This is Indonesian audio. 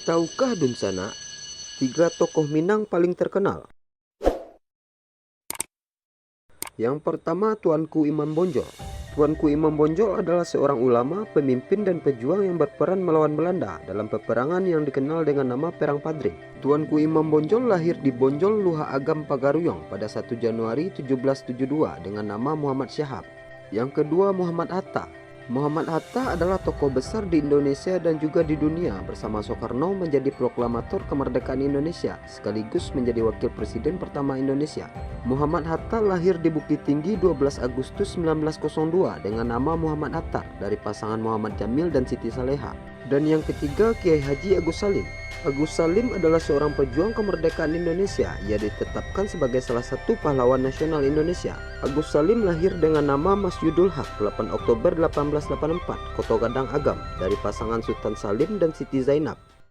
Tahukah Dunsana, 3 tokoh Minang paling terkenal? Yang pertama, Tuanku Imam Bonjol. Tuanku Imam Bonjol adalah seorang ulama, pemimpin dan pejuang yang berperan melawan Belanda dalam peperangan yang dikenal dengan nama Perang Padring. Tuanku Imam Bonjol lahir di Bonjol, Luha Agam, Pagaruyong pada 1 Januari 1772 dengan nama Muhammad Syahab. Yang kedua, Muhammad Hatta. Muhammad Hatta adalah tokoh besar di Indonesia dan juga di dunia. Bersama Soekarno menjadi proklamator kemerdekaan Indonesia sekaligus menjadi wakil presiden pertama Indonesia. Muhammad Hatta lahir di Bukit Tinggi 12 Agustus 1902 dengan nama Muhammad Hatta dari pasangan Muhammad Jamil dan Siti Saleha. Dan yang ketiga, Kiai Haji Agus Salim. Agus Salim adalah seorang pejuang kemerdekaan Indonesia. Ia ditetapkan sebagai salah satu pahlawan nasional Indonesia. Agus Salim lahir dengan nama Mas Yudul Haq 8 Oktober 1884, Koto Gadang Agam, dari pasangan Sultan Salim dan Siti Zainab.